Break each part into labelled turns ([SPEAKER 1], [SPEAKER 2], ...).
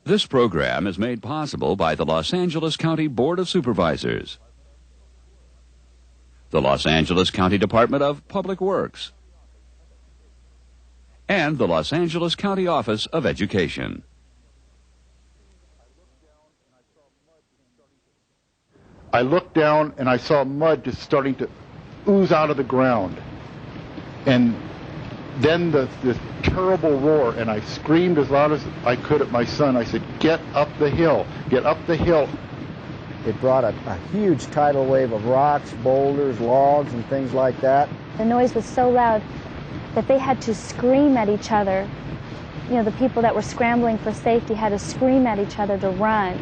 [SPEAKER 1] This program is made possible by the Los Angeles County Board of Supervisors, the Los Angeles County Department of Public Works, and the Los Angeles County Office of Education.
[SPEAKER 2] I looked down and I saw mud just starting to ooze out of the ground. And then this terrible roar, and I screamed as loud as I could at my son. I said, "Get up the hill, get up the hill."
[SPEAKER 3] It brought a huge tidal wave of rocks, boulders, logs, and things like that.
[SPEAKER 4] The noise was so loud that they had to scream at each other. You know, the people that were scrambling for safety had to scream at each other to run.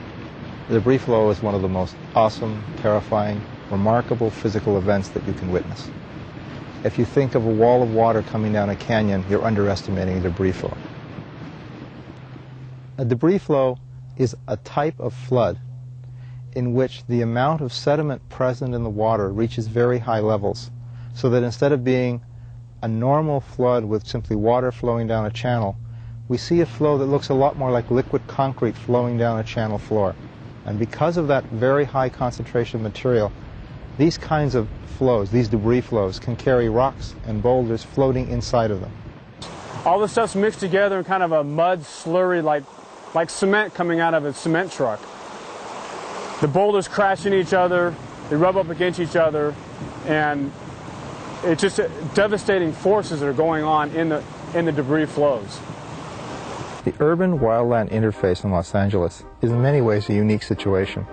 [SPEAKER 5] The debris flow is one of the most awesome, terrifying, remarkable physical events that you can witness. If you think of a wall of water coming down a canyon, you're underestimating a debris flow. A debris flow is a type of flood in which the amount of sediment present in the water reaches very high levels, so that instead of being a normal flood with simply water flowing down a channel, we see a flow that looks a lot more like liquid concrete flowing down a channel floor. And because of that very high concentration of material, these kinds of flows, these debris flows, can carry rocks and boulders floating inside of them.
[SPEAKER 6] All this stuff's mixed together in kind of a mud slurry like cement coming out of a cement truck. The boulders crash into each other, they rub up against each other, and it's just devastating forces that are going on in the debris flows.
[SPEAKER 5] The urban-wildland interface in Los Angeles is in many ways a unique situation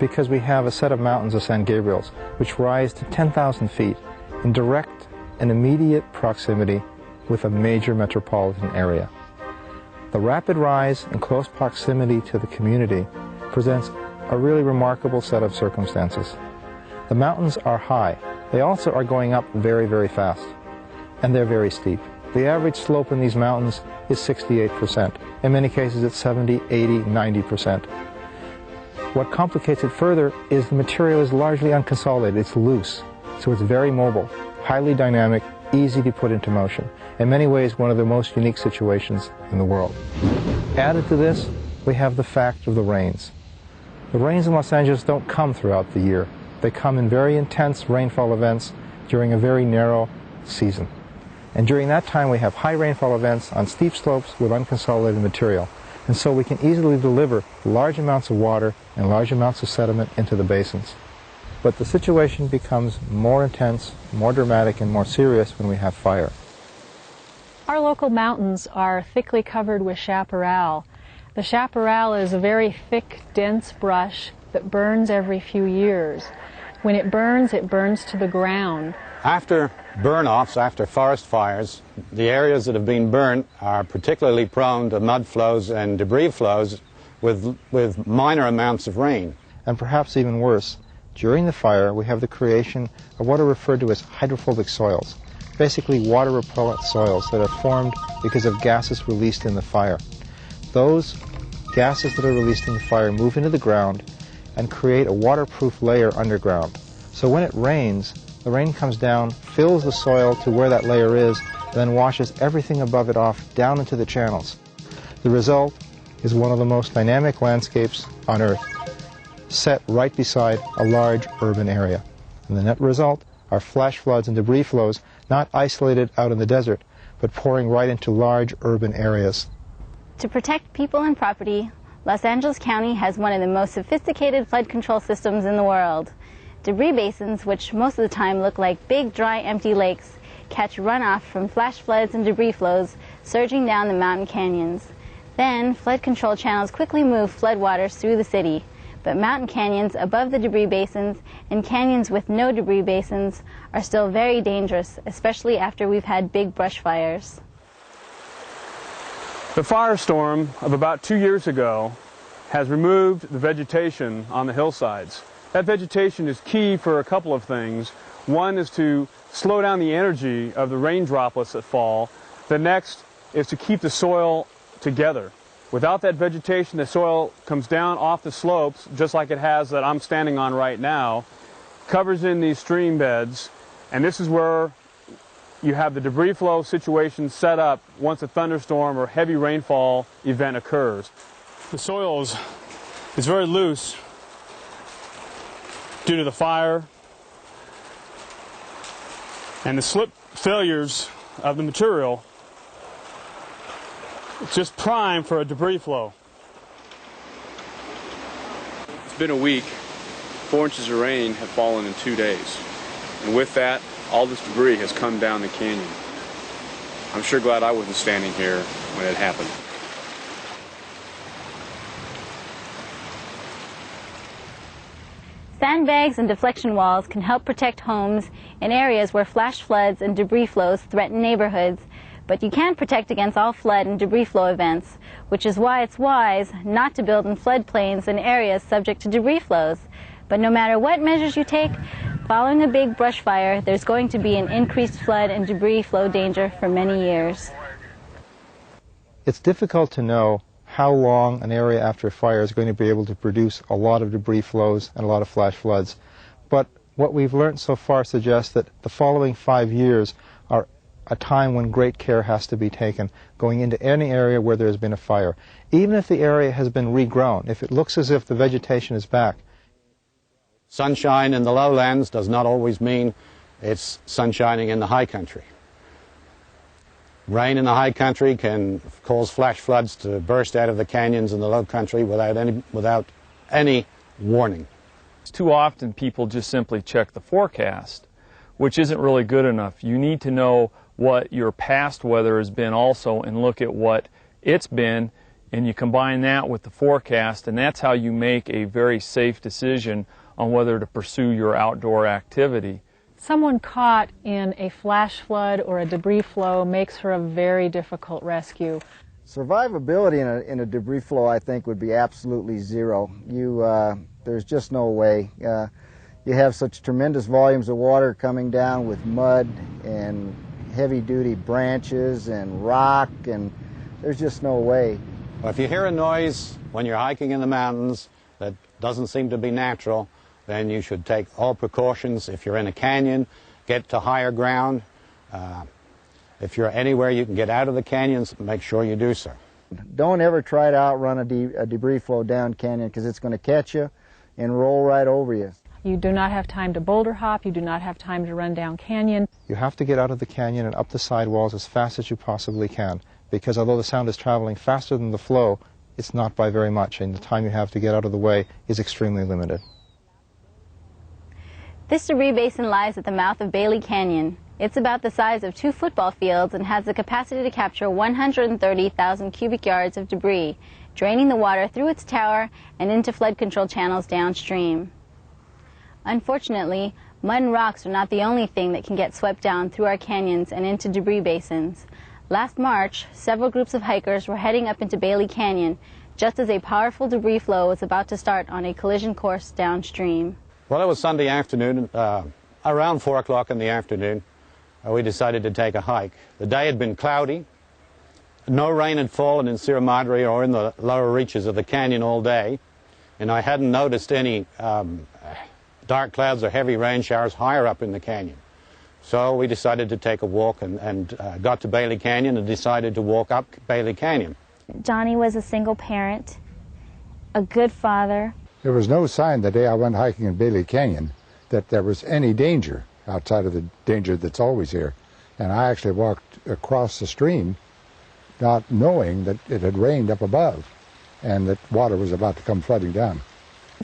[SPEAKER 5] because we have a set of mountains of San Gabriel's which rise to 10,000 feet in direct and immediate proximity with a major metropolitan area. The rapid rise and close proximity to the community presents a really remarkable set of circumstances. The mountains are high. They also are going up very, very fast, and they're very steep. The average slope in these mountains is 68%. In many cases it's 70, 80, 90%. What complicates it further is the material is largely unconsolidated. It's loose, so it's very mobile, highly dynamic, easy to put into motion. In many ways, one of the most unique situations in the world. Added to this, we have the fact of the rains. The rains in Los Angeles don't come throughout the year. They come in very intense rainfall events during a very narrow season. And during that time we have high rainfall events on steep slopes with unconsolidated material. And so we can easily deliver large amounts of water and large amounts of sediment into the basins. But the situation becomes more intense, more dramatic, and more serious when we have fire.
[SPEAKER 7] Our local mountains are thickly covered with chaparral. The chaparral is a very thick, dense brush that burns every few years. When it burns to the ground.
[SPEAKER 8] After burn-offs, after forest fires, the areas that have been burnt are particularly prone to mud flows and debris flows with minor amounts of rain.
[SPEAKER 5] And perhaps even worse, during the fire we have the creation of what are referred to as hydrophobic soils, basically water-repellent soils that are formed because of gases released in the fire. Those gases that are released in the fire move into the ground and create a waterproof layer underground. So when it rains, the rain comes down, fills the soil to where that layer is, then washes everything above it off down into the channels. The result is one of the most dynamic landscapes on Earth, set right beside a large urban area. And the net result are flash floods and debris flows, not isolated out in the desert, but pouring right into large urban areas.
[SPEAKER 4] To protect people and property, Los Angeles County has one of the most sophisticated flood control systems in the world. Debris basins, which most of the time look like big, dry, empty lakes, catch runoff from flash floods and debris flows surging down the mountain canyons. Then, flood control channels quickly move floodwaters through the city, but mountain canyons above the debris basins and canyons with no debris basins are still very dangerous, especially after we've had big brush fires.
[SPEAKER 6] The firestorm of about 2 years ago has removed the vegetation on the hillsides. That vegetation is key for a couple of things. One is to slow down the energy of the rain droplets that fall. The next is to keep the soil together. Without that vegetation, the soil comes down off the slopes, just like it has that I'm standing on right now, covers in these stream beds, and this is where you have the debris flow situation set up once a thunderstorm or heavy rainfall event occurs. The soil is very loose due to the fire and the slip failures of the material. It's just prime for a debris flow. It's been a week. 4 inches of rain have fallen in 2 days. And with that, all this debris has come down the canyon. I'm sure glad I wasn't standing here when it happened.
[SPEAKER 4] Sandbags and deflection walls can help protect homes in areas where flash floods and debris flows threaten neighborhoods, but you can't protect against all flood and debris flow events, which is why it's wise not to build in floodplains and areas subject to debris flows. But no matter what measures you take, following a big brush fire, there's going to be an increased flood and debris flow danger for many years.
[SPEAKER 5] It's difficult to know how long an area after a fire is going to be able to produce a lot of debris flows and a lot of flash floods. But what we've learned so far suggests that the following 5 years are a time when great care has to be taken going into any area where there has been a fire. Even if the area has been regrown, if it looks as if the vegetation is back.
[SPEAKER 8] Sunshine in the lowlands does not always mean it's sunshining in the high country. Rain in the high country can cause flash floods to burst out of the canyons in the low country without any warning.
[SPEAKER 9] Too often people just simply check the forecast, which isn't really good enough. You need to know what your past weather has been also and look at what it's been, and you combine that with the forecast, and that's how you make a very safe decision on whether to pursue your outdoor activity.
[SPEAKER 7] Someone caught in a flash flood or a debris flow makes for a very difficult rescue.
[SPEAKER 3] Survivability in a debris flow, I think, would be absolutely zero. There's just no way. You have such tremendous volumes of water coming down with mud and heavy-duty branches and rock, and there's just no way.
[SPEAKER 8] Well, if you hear a noise when you're hiking in the mountains that doesn't seem to be natural, then you should take all precautions. If you're in a canyon, get to higher ground. If you're anywhere you can get out of the canyons, make sure you do so.
[SPEAKER 3] Don't ever try to outrun a debris flow down canyon, because it's going to catch you and roll right over you.
[SPEAKER 7] You do not have time to boulder hop. You do not have time to run down canyon.
[SPEAKER 5] You have to get out of the canyon and up the sidewalls as fast as you possibly can, because although the sound is traveling faster than the flow, it's not by very much, and the time you have to get out of the way is extremely limited.
[SPEAKER 4] This debris basin lies at the mouth of Bailey Canyon. It's about the size of 2 football fields and has the capacity to capture 130,000 cubic yards of debris, draining the water through its tower and into flood control channels downstream. Unfortunately, mud and rocks are not the only thing that can get swept down through our canyons and into debris basins. Last March, several groups of hikers were heading up into Bailey Canyon just as a powerful debris flow was about to start on a collision course downstream.
[SPEAKER 8] Well, it was Sunday afternoon, around 4 o'clock in the afternoon. We decided to take a hike. The day had been cloudy. No rain had fallen in Sierra Madre or in the lower reaches of the canyon all day, and I hadn't noticed any dark clouds or heavy rain showers higher up in the canyon. So we decided to take a walk and got to Bailey Canyon and decided to walk up Bailey Canyon.
[SPEAKER 10] Johnny was a single parent, a good father.
[SPEAKER 11] There was no sign the day I went hiking in Bailey Canyon that there was any danger outside of the danger that's always here. And I actually walked across the stream not knowing that it had rained up above and that water was about to come flooding down.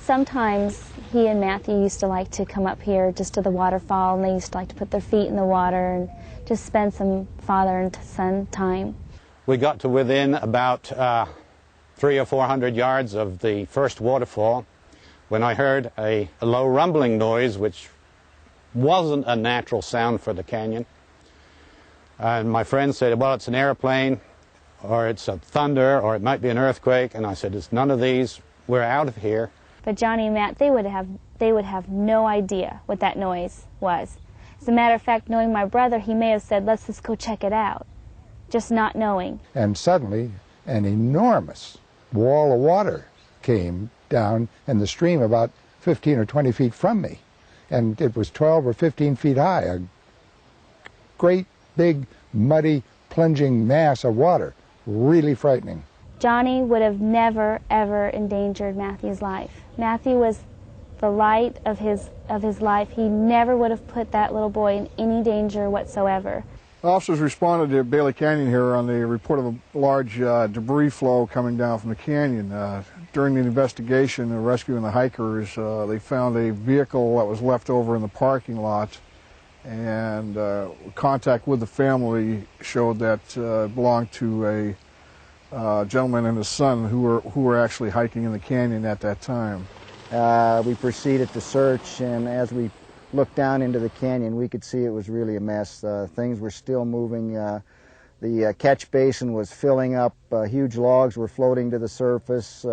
[SPEAKER 10] Sometimes he and Matthew used to like to come up here just to the waterfall, and they used to like to put their feet in the water and just spend some father and son time.
[SPEAKER 8] We got to within about 300 or 400 yards of the first waterfall when I heard a low rumbling noise, which wasn't a natural sound for the canyon. And my friend said, well, it's an airplane, or it's a thunder, or it might be an earthquake. And I said, it's none of these. We're out of here.
[SPEAKER 10] But Johnny and Matt, they would have no idea what that noise was. As a matter of fact, knowing my brother, he may have said, let's just go check it out, just not knowing.
[SPEAKER 11] And suddenly, an enormous wall of water came down in the stream about 15 or 20 feet from me. And it was 12 or 15 feet high, a great, big, muddy, plunging mass of water, really frightening.
[SPEAKER 10] Johnny would have never, ever endangered Matthew's life. Matthew was the light of his life. He never would have put that little boy in any danger whatsoever.
[SPEAKER 12] Officers responded to Bailey Canyon here on the report of a large debris flow coming down from the canyon. During the investigation, the rescue and the hikers, they found a vehicle that was left over in the parking lot, and contact with the family showed that it belonged to a gentleman and his son who were actually hiking in the canyon at that time.
[SPEAKER 3] We proceeded to search, and as we looked down into the canyon, we could see it was really a mess. Things were still moving. The catch basin was filling up. Huge logs were floating to the surface.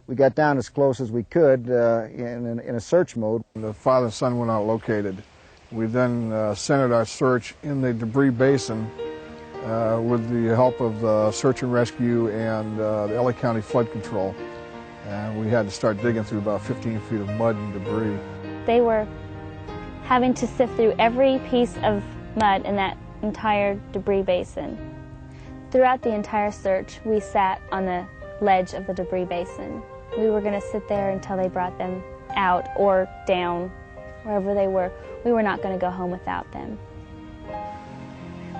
[SPEAKER 3] We got down as close as we could in a search mode.
[SPEAKER 12] The father and son were not located. We then centered our search in the debris basin with the help of the search and rescue and the LA County Flood Control. And we had to start digging through about 15 feet of mud and debris.
[SPEAKER 10] They were having to sift through every piece of mud in that entire debris basin. Throughout the entire search, we sat on the ledge of the debris basin. We were going to sit there until they brought them out or down, wherever they were. We were not going to go home without them.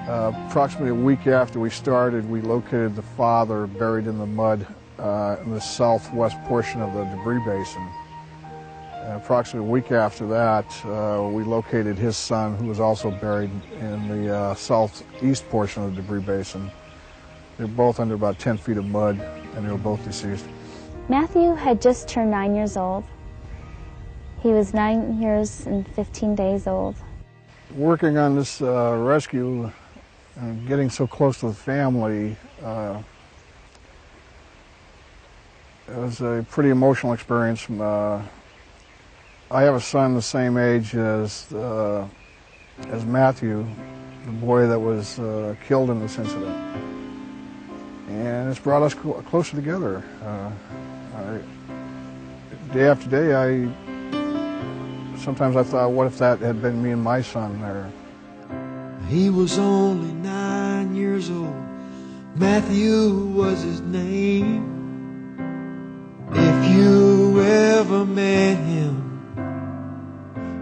[SPEAKER 12] Approximately a week after we started, we located the father buried in the mud in the southwest portion of the debris basin. Approximately a week after that, we located his son, who was also buried in the southeast portion of the debris basin. They were both under about 10 feet of mud, and they were both deceased.
[SPEAKER 10] Matthew had just turned 9 years old. He was 9 years and 15 days old.
[SPEAKER 12] Working on this rescue and getting so close to the family, it was a pretty emotional experience. I have a son the same age as Matthew, the boy that was killed in this incident. And it's brought us closer together. Day after day, sometimes I thought, what if that had been me and my son there?
[SPEAKER 13] He was only 9 years old. Matthew was his name. If you ever met him,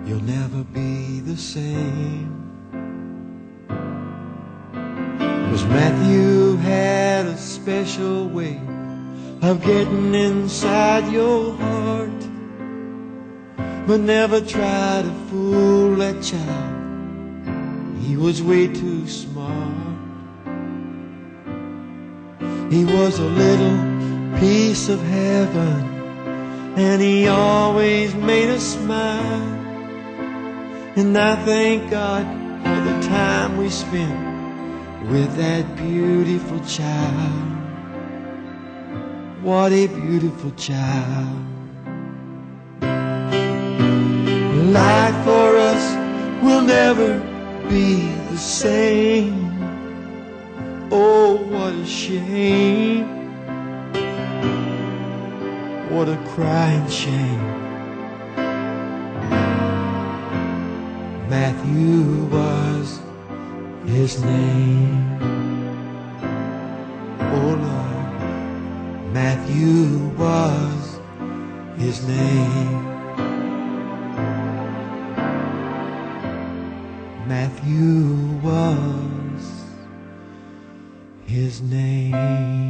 [SPEAKER 13] you'll never be the same. 'Cause Matthew had a special way of getting inside your heart, but never try to fool that child. He was way too smart. He was a little piece of heaven, and he always made us smile. And I thank God for the time we spent with that beautiful child. What a beautiful child. Life for us will never be the same. Oh, what a shame. What a crying shame. Matthew was his name. Oh Lord, Matthew was his name. Matthew was his name.